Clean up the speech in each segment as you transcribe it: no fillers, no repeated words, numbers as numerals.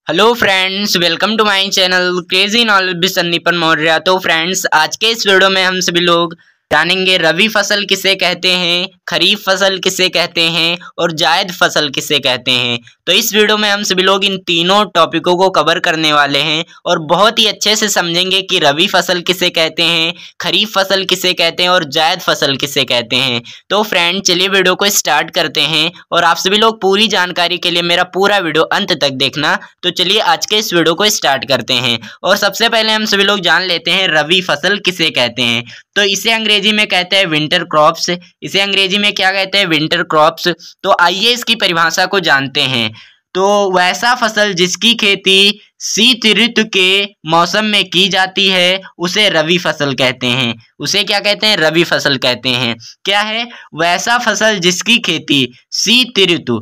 Hello friends, welcome to my channel crazy knowledge with सन्नीपन मौर्य। तो friends, आज के इस वीडियो में हम सभी लोग जानेंगे रबी फसल किसे कहते हैं, खरीफ फसल किसे कहते हैं और जायद फसल किसे कहते हैं। तो इस वीडियो में हम सभी लोग इन तीनों टॉपिकों को कवर करने वाले हैं और बहुत ही अच्छे से समझेंगे कि रबी फसल किसे कहते हैं, खरीफ फसल किसे कहते हैं और जायद फसल किसे कहते हैं। तो फ्रेंड, चलिए वीडियो को स्टार्ट करते हैं और आप सभी लोग पूरी जानकारी के लिए मेरा पूरा वीडियो अंत तक देखना। तो चलिए आज के इस वीडियो को स्टार्ट करते हैं और सबसे पहले हम सभी लोग जान लेते हैं रबी फसल किसे कहते हैं। तो इसे अंग्रेजी में कहते हैं विंटर क्रॉप्स। इसे अंग्रेजी में क्या कहते हैं? Winter crops. तो आइए इसकी परिभाषा को जानते हैं। तो वैसा फसल जिसकी खेती शीत ऋतु के मौसम में की जाती है उसे रबी फसल कहते हैं। उसे क्या कहते हैं? रबी फसल कहते हैं। क्या है? वैसा फसल जिसकी खेती शीत ऋतु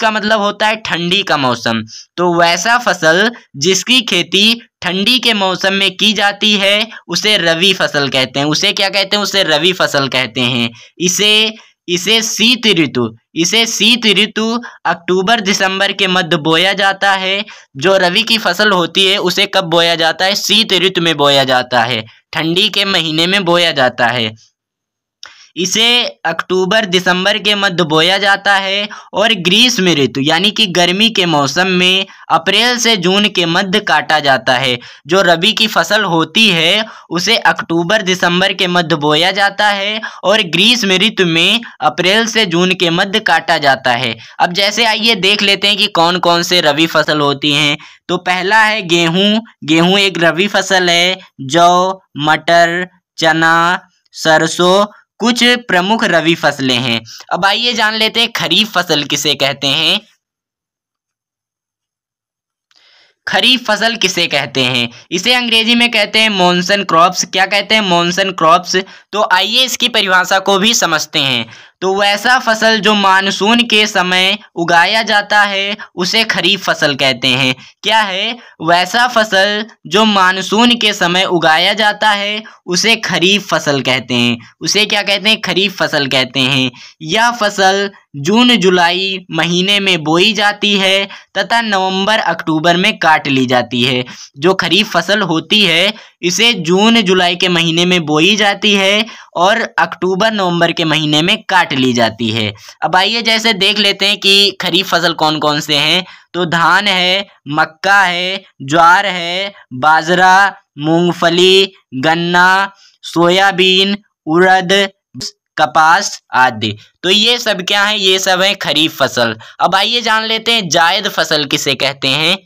का मतलब होता है ठंडी का मौसम। तो वैसा फसल जिसकी खेती ठंडी के मौसम में की जाती है उसे रबी फसल कहते हैं। उसे क्या कहते हैं? उसे रबी फसल कहते हैं। इसे शीत ऋतु अक्टूबर दिसंबर के मध्य बोया जाता है। जो रबी की फसल होती है उसे कब बोया जाता है? शीत ऋतु में बोया जाता है, ठंडी के महीने में बोया जाता है। इसे अक्टूबर दिसंबर के मध्य बोया जाता है और ग्रीष्म ऋतु यानी कि गर्मी के मौसम में अप्रैल से जून के मध्य काटा जाता है। जो रबी की फसल होती है उसे अक्टूबर दिसंबर के मध्य बोया जाता है और ग्रीष्म ऋतु में अप्रैल से जून के मध्य काटा जाता है। अब जैसे आइए देख लेते हैं कि कौन कौन से रबी फसल होती हैं। तो पहला है गेहूं एक रबी फसल है। जौ, मटर, चना, सरसों कुछ प्रमुख रबी फसलें हैं। अब आइए जान लेते हैं खरीफ फसल किसे कहते हैं। खरीफ फसल किसे कहते हैं? इसे अंग्रेजी में कहते हैं मॉनसून क्रॉप्स। क्या कहते हैं? Monsoon crops. तो आइए इसकी परिभाषा को भी समझते हैं। तो वैसा फसल जो मानसून के समय उगाया जाता है उसे खरीफ फसल कहते हैं। क्या है? वैसा फसल जो मानसून के समय उगाया जाता है उसे खरीफ फसल कहते हैं। उसे क्या कहते हैं? खरीफ फसल कहते हैं। यह फसल जून जुलाई महीने में बोई जाती है तथा नवंबर अक्टूबर में काट ली जाती है। जो खरीफ फसल होती है इसे जून जुलाई के महीने में बोई जाती है और अक्टूबर नवंबर के महीने में काट ली जाती है। अब आइए जैसे देख लेते हैं कि खरीफ फसल कौन कौन से हैं। तो धान है, मक्का है, ज्वार है, बाजरा, मूंगफली, गन्ना, सोयाबीन, उड़द, कपास आदि। तो ये सब क्या है? ये सब है खरीफ फसल। अब आइए जान लेते हैं जायद फसल किसे कहते हैं।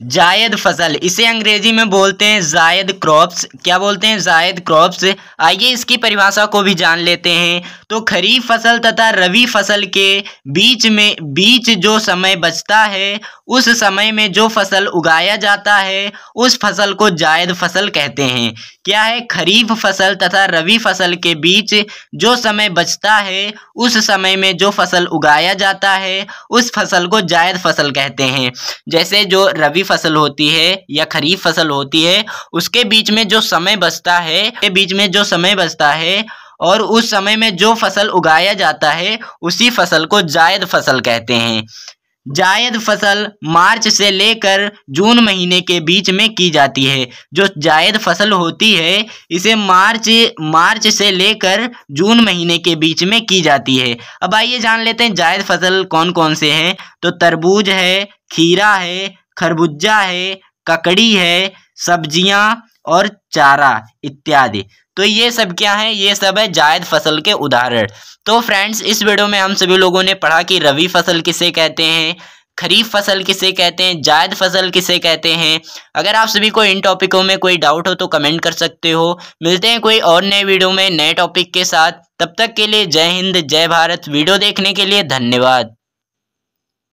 जायद फसल, इसे अंग्रेजी में बोलते हैं जायद क्रॉप्स। क्या बोलते हैं? जायद क्रॉप्स। आइए इसकी परिभाषा को भी जान लेते हैं। तो खरीफ फसल तथा रबी फसल के बीच जो समय बचता है उस समय में जो फसल उगाया जाता है उस फसल को जायद फसल कहते हैं। क्या है? खरीफ फसल तथा रबी फसल के बीच जो समय बचता है उस समय में जो फसल उगाया जाता है उस फसल को जायद फसल कहते हैं। जैसे जो रबी फसल होती है या खरीफ फसल होती है उसके बीच में जो समय बचता है और उस समय में जो फसल उगाया जाता है उसी फसल को जायद फसल कहते हैं। जायद फसल मार्च से लेकर जून महीने के बीच में की जाती है। जो जायद फसल होती है इसे मार्च से लेकर जून महीने के बीच में की जाती है। अब आइए जान लेते हैं जायद फसल कौन कौन से हैं। तो तरबूज है, खीरा है, खरबूजा है, ककड़ी है, सब्जियां और चारा इत्यादि। तो ये सब क्या है? ये सब है जायद फसल के उदाहरण। तो फ्रेंड्स, इस वीडियो में हम सभी लोगों ने पढ़ा कि रबी फसल किसे कहते हैं, खरीफ फसल किसे कहते हैं, जायद फसल किसे कहते हैं। अगर आप सभी को इन टॉपिकों में कोई डाउट हो तो कमेंट कर सकते हो। मिलते हैं कोई और नए वीडियो में नए टॉपिक के साथ। तब तक के लिए जय हिंद, जय भारत। वीडियो देखने के लिए धन्यवाद।